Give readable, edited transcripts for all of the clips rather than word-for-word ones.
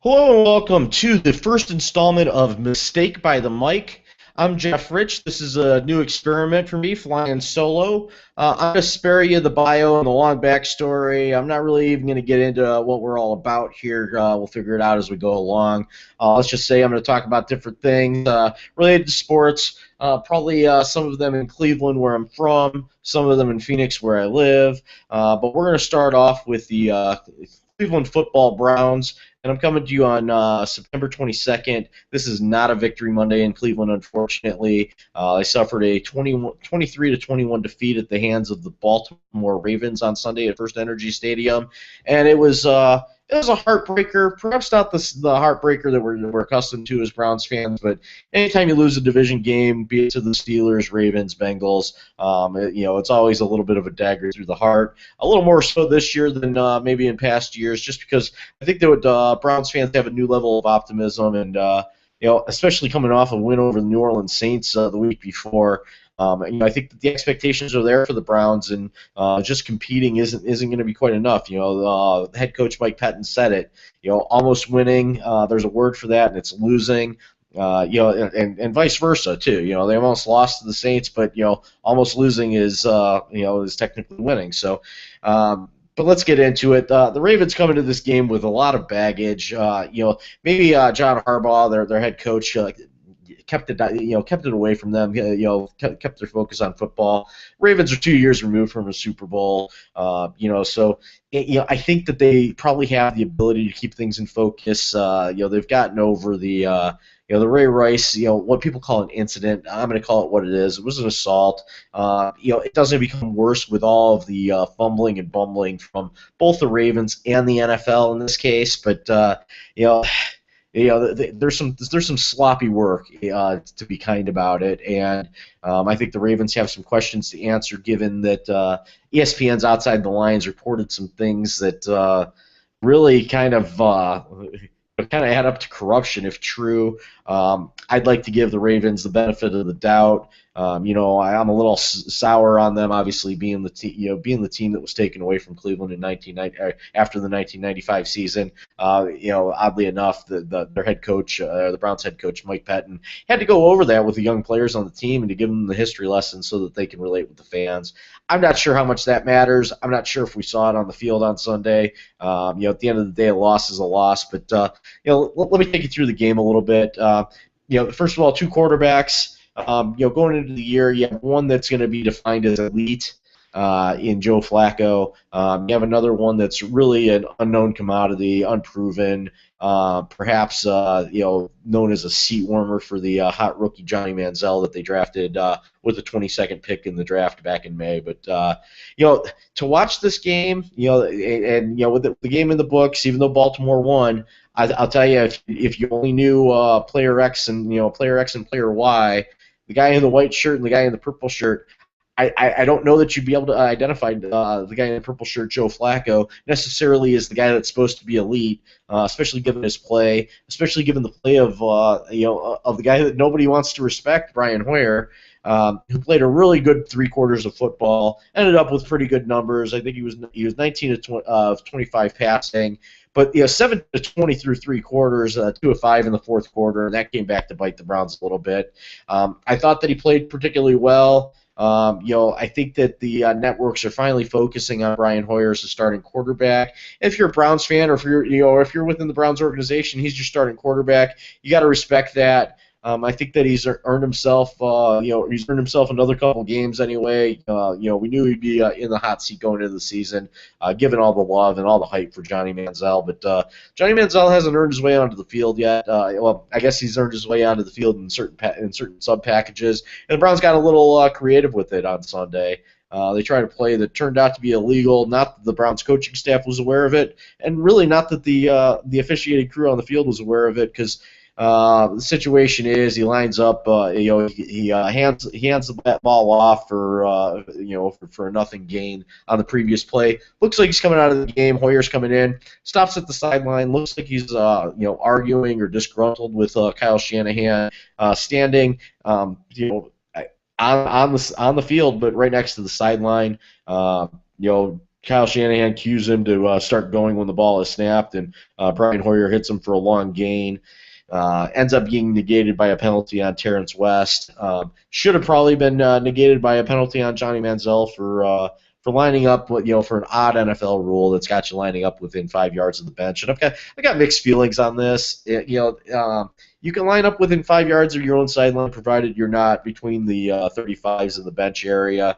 Hello and welcome to the first installment of Mistake by the Mic. I'm Jeff Rich. This is a new experiment for me, flying solo. I'm going to spare you the bio and the long backstory. I'm not really even going to get into what we're all about here. We'll figure it out as we go along. Let's just say I'm going to talk about different things related to sports, probably some of them in Cleveland, where I'm from, some of them in Phoenix, where I live. But we're going to start off with the Cleveland football Browns, and I'm coming to you on September 22nd. This is not a victory Monday in Cleveland, unfortunately. They suffered a 23-21 defeat at the hands of the Baltimore Ravens on Sunday at First Energy Stadium, and it was a heartbreaker. Perhaps not the heartbreaker that we're accustomed to as Browns fans, but anytime you lose a division game, be it to the Steelers, Ravens, Bengals, it's always a little bit of a dagger through the heart. A little more so this year than maybe in past years, just because I think that Browns fans have a new level of optimism, and especially coming off a win over the New Orleans Saints the week before. I think that the expectations are there for the Browns, and just competing isn't going to be quite enough. Head coach Mike Pettin said it. Almost winning. There's a word for that, and it's losing. And vice versa too. They almost lost to the Saints, but almost losing is technically winning. So. But let's get into it. The Ravens come into this game with a lot of baggage. Maybe John Harbaugh, their head coach, kept it away from them. Kept their focus on football. Ravens are 2 years removed from a Super Bowl. So I think that they probably have the ability to keep things in focus. They've gotten over the Ray Rice, what people call an incident. I'm going to call it what it is. It was an assault. It doesn't become worse with all of the fumbling and bumbling from both the Ravens and the NFL in this case. But there's some sloppy work, to be kind about it, and I think the Ravens have some questions to answer, given that ESPN's Outside the Lines reported some things that really kind of add up to corruption if true. I'd like to give the Ravens the benefit of the doubt. I'm a little sour on them, obviously being the team that was taken away from Cleveland in 1990 after the 1995 season. Oddly enough, their head coach, the Browns head coach Mike Pettin, had to go over that with the young players on the team and to give them the history lesson so that they can relate with the fans. I'm not sure how much that matters. I'm not sure if we saw it on the field on Sunday. At the end of the day, a loss is a loss. But let me take you through the game a little bit. First of all, two quarterbacks. Going into the year, you have one that's going to be defined as elite in Joe Flacco. You have another one that's really an unknown commodity, unproven, perhaps known as a seat warmer for the hot rookie Johnny Manziel that they drafted with the 22nd pick in the draft back in May. But to watch this game, with the game in the books, even though Baltimore won, I'll tell you, if you only knew player X and player Y, the guy in the white shirt and the guy in the purple shirt, I don't know that you'd be able to identify the guy in the purple shirt, Joe Flacco, necessarily as the guy that's supposed to be elite, especially given his play, especially given the play of the guy that nobody wants to respect, Brian Hoyer, who played a really good 3 quarters of football, ended up with pretty good numbers. I think he was 19 of 25 passing. But 7 to 20 through 3 quarters, 2 of 5 in the fourth quarter, and that came back to bite the Browns a little bit. I thought that he played particularly well. I think that the networks are finally focusing on Brian Hoyer as a starting quarterback. If you're a Browns fan, or if you're within the Browns organization, he's your starting quarterback. You got to respect that. I think that he's earned himself. He's earned himself another couple games anyway. We knew he'd be in the hot seat going into the season, given all the love and all the hype for Johnny Manziel. But Johnny Manziel hasn't earned his way onto the field yet. I guess he's earned his way onto the field in certain sub packages. And the Browns got a little creative with it on Sunday. They tried a play that turned out to be illegal. Not that the Browns coaching staff was aware of it, and really not that the officiating crew on the field was aware of it, because the situation is he lines up, he hands the ball off for a nothing gain on the previous play. Looks like he's coming out of the game. Hoyer's coming in, stops at the sideline. Looks like he's arguing or disgruntled with Kyle Shanahan, standing on the field, but right next to the sideline. Kyle Shanahan cues him to start going when the ball is snapped, and Brian Hoyer hits him for a long gain. Ends up being negated by a penalty on Terrence West. Should have probably been negated by a penalty on Johnny Manziel for lining up, for an odd NFL rule that's got you lining up within 5 yards of the bench. And I got mixed feelings on this. You can line up within 5 yards of your own sideline, provided you're not between the 35s and the bench area.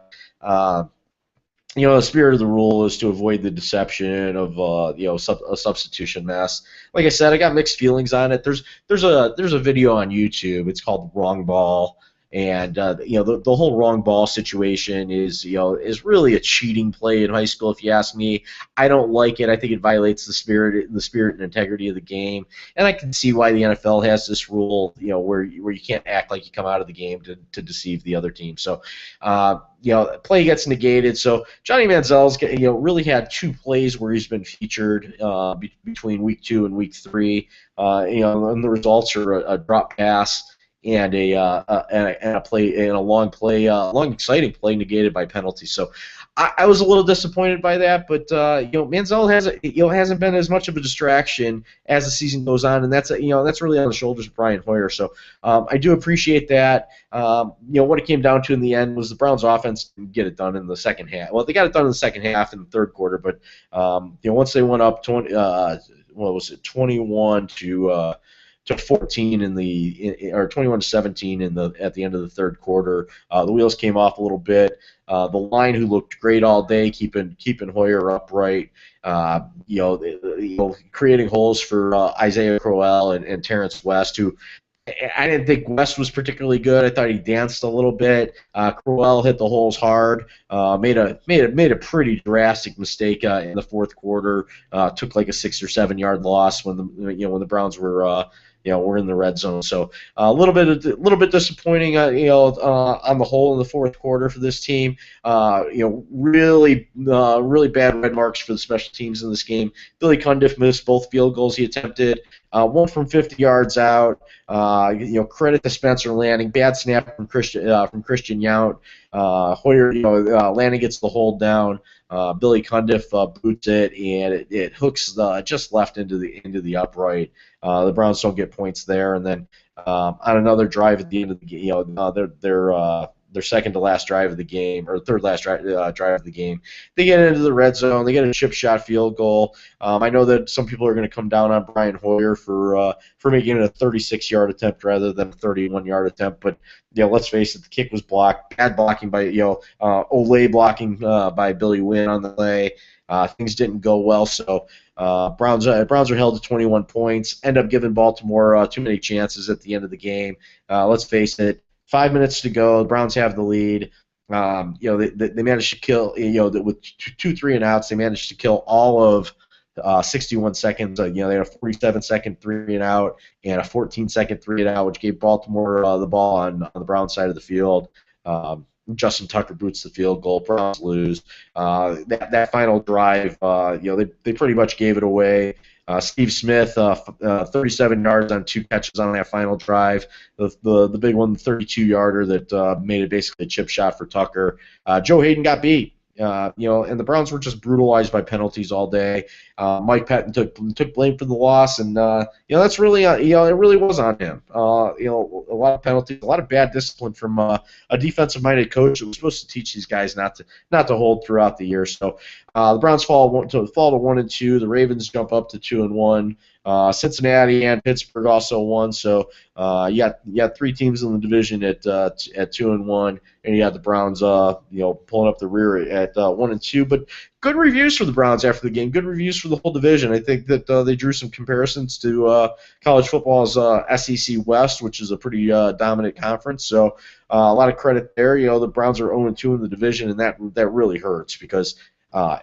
The spirit of the rule is to avoid the deception of a substitution mess. Like I said, I got mixed feelings on it. There's a video on YouTube. It's called Wrong Ball, and the whole wrong ball situation is really a cheating play in high school. If you ask me, I don't like it. I think it violates the spirit and integrity of the game, and I can see why the NFL has this rule, where you can't act like you come out of the game to deceive the other team. So. Play gets negated. So Johnny Manziel's really had 2 plays where he's been featured between week 2 and week 3. And the results are a drop pass and a play and a long play, long exciting play negated by penalty. So I was a little disappointed by that, but Manziel hasn't been as much of a distraction as the season goes on, and that's really on the shoulders of Brian Hoyer. So I do appreciate that. What it came down to in the end was the Browns' offense didn't get it done in the second half. Well, they got it done in the second half in the third quarter, but once they went up 21 to 14 or 21 to 17 at the end of the third quarter. The wheels came off a little bit. The line, who looked great all day, keeping Hoyer upright, creating holes for Isaiah Crowell and Terrence West, who I didn't think West was particularly good. I thought he danced a little bit. Crowell hit the holes hard. Made a pretty drastic mistake in the fourth quarter. Took like a 6 or 7 yard loss when the Browns were we're in the red zone. So a little bit disappointing, on the whole in the fourth quarter for this team. Really bad red marks for the special teams in this game. Billy Cundiff missed both field goals he attempted. One from 50 yards out. Credit to Spencer Lanning. Bad snap from Christian Yount. Hoyer, Lanning gets the hold down. Billy Cundiff boots it, and it hooks just left into the upright. The Browns don't get points there, and then on another drive at the end of the game, their second to last drive of the game, or third last drive of the game, they get into the red zone. They get a chip shot field goal. I know that some people are going to come down on Brian Hoyer for making it a 36-yard attempt rather than a 31-yard attempt, but let's face it, the kick was blocked. Bad blocking by Olay blocking by Billy Wynn on the play. Things didn't go well, so Browns are held to 21 points. End up giving Baltimore too many chances at the end of the game. Let's face it. 5 minutes to go. The Browns have the lead. They managed to kill. With 2 3 and outs, they managed to kill all of 61 seconds. They had a 47-second 3 and out and a 14-second 3 and out, which gave Baltimore the ball on the Browns side of the field. Justin Tucker boots the field goal. Browns lose. That final drive, they pretty much gave it away. Steve Smith, 37 yards on 2 catches on that final drive. The big one, the 32-yarder that made it basically a chip shot for Tucker. Joe Hayden got beat. And the Browns were just brutalized by penalties all day. Mike Patton took blame for the loss, and that's really it really was on him. A lot of penalties, a lot of bad discipline from a defensive-minded coach who was supposed to teach these guys not to hold throughout the year. So the Browns fall to 1-2. The Ravens jump up to 2-1. Cincinnati and Pittsburgh also won. So you got 3 teams in the division at 2-1, and you got the Browns pulling up the rear at 1-2. But good reviews for the Browns after the game. Good reviews for the whole division. I think that they drew some comparisons to college football's SEC West, which is a pretty dominant conference. So a lot of credit there. The Browns are 0-2 in the division, and that really hurts because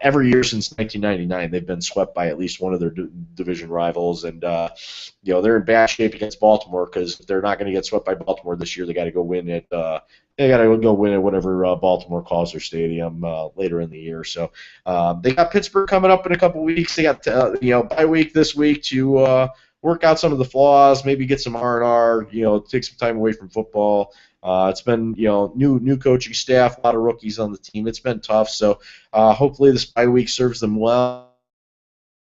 every year since 1999, they've been swept by at least one of their division rivals, and they're in bad shape against Baltimore because they're not going to get swept by Baltimore this year. They got to go win at whatever Baltimore calls their stadium later in the year. So they got Pittsburgh coming up in a couple weeks. They got bye week this week to work out some of the flaws, maybe get some R&R, take some time away from football. It's been new coaching staff, a lot of rookies on the team. It's been tough. So hopefully this bye week serves them well.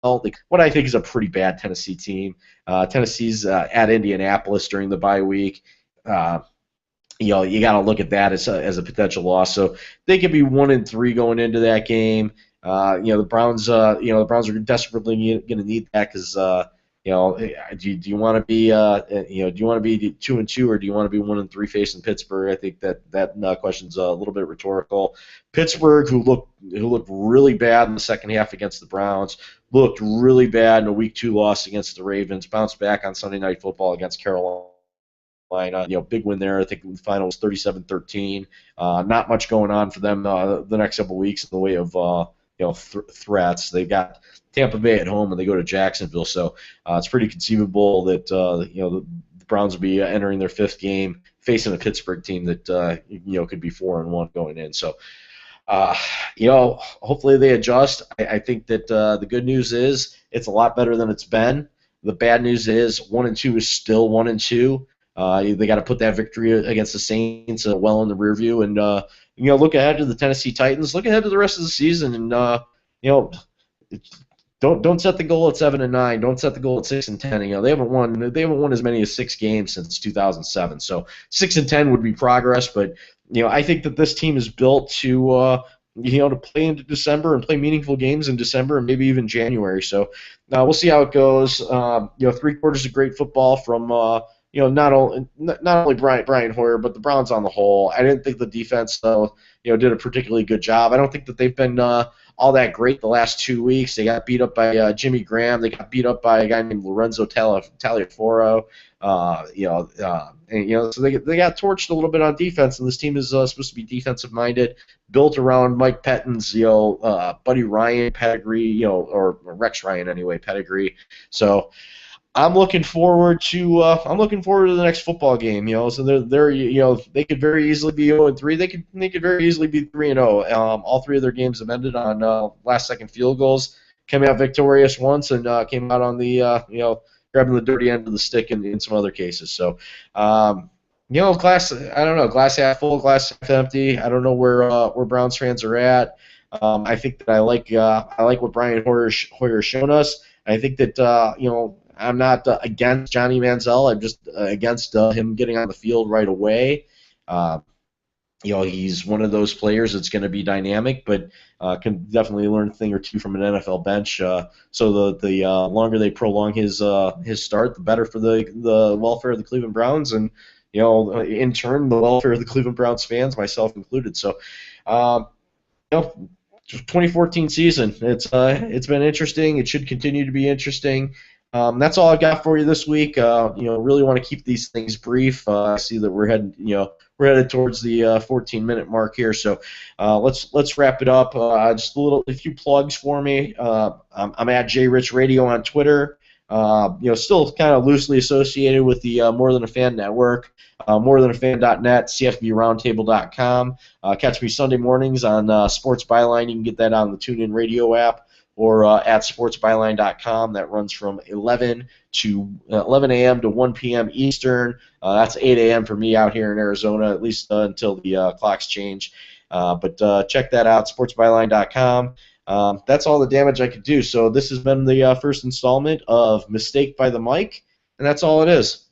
What I think is a pretty bad Tennessee team. Tennessee's at Indianapolis during the bye week. Uh, you got to look at that as a potential loss. So they could be 1-3 going into that game. The Browns, the Browns are desperately going to need that because, do you want to be, do you want to be 2-2 or do you want to be 1-3 facing Pittsburgh? I think that question's a little bit rhetorical. Pittsburgh, who looked really bad in the second half against the Browns, looked really bad in a Week 2 loss against the Ravens, bounced back on Sunday Night Football against Carolina. Big win there. I think the final was 37-13. Not much going on for them the next couple of weeks in the way of threats. They've got Tampa Bay at home and they go to Jacksonville, so it's pretty conceivable that the Browns will be entering their fifth game facing a Pittsburgh team that could be 4-1 going in. So hopefully they adjust. I think that the good news is it's a lot better than it's been. The bad news is 1-2 is still 1-2. They got to put that victory against the Saints well in the rear view, and look ahead to the Tennessee Titans. Look ahead to the rest of the season, and don't set the goal at 7-9. Don't set the goal at 6-10. They haven't won as many as 6 games since 2007. So 6-10 would be progress, but I think that this team is built to to play into December and play meaningful games in December and maybe even January. So we'll see how it goes. 3 quarters of great football from not only Brian Hoyer, but the Browns on the whole. I didn't think the defense, though, did a particularly good job. I don't think that they've been all that great the last 2 weeks. They got beat up by Jimmy Graham. They got beat up by a guy named Lorenzo Taliaferro. So they got torched a little bit on defense, and this team is supposed to be defensive-minded, built around Mike Pettine's, Buddy Ryan pedigree, or Rex Ryan anyway pedigree. So I'm looking forward to the next football game. So they could very easily be 0-3. They could very easily be 3-0. All 3 of their games have ended on last-second field goals. Came out victorious once and came out on the grabbing the dirty end of the stick in some other cases. So glass. I don't know. Glass half full, glass half empty. I don't know where Browns fans are at. I think that I like what Brian Hoyer's shown us. I think that I'm not against Johnny Manziel. I'm just against him getting on the field right away. He's one of those players that's going to be dynamic, but can definitely learn a thing or two from an NFL bench. So the longer they prolong his start, the better for the welfare of the Cleveland Browns, and in turn the welfare of the Cleveland Browns fans, myself included. So, 2014 season. It's been interesting. It should continue to be interesting. That's all I got for you this week. Really want to keep these things brief. I see that we're headed towards the 14-minute mark here, so let's wrap it up. Just a few plugs for me. I'm at JRich Radio on Twitter. Still kind of loosely associated with the More Than a Fan network. MoreThanAFan.net, CFBRoundtable.com. Catch me Sunday mornings on Sports Byline. You can get that on the TuneIn Radio app, or at sportsbyline.com. That runs from 11 a.m. to 1 p.m. Eastern. That's 8 a.m. for me out here in Arizona, at least until the clocks change. But check that out, sportsbyline.com. That's all the damage I could do. So this has been the first installment of Mistake by the Mic, and that's all it is.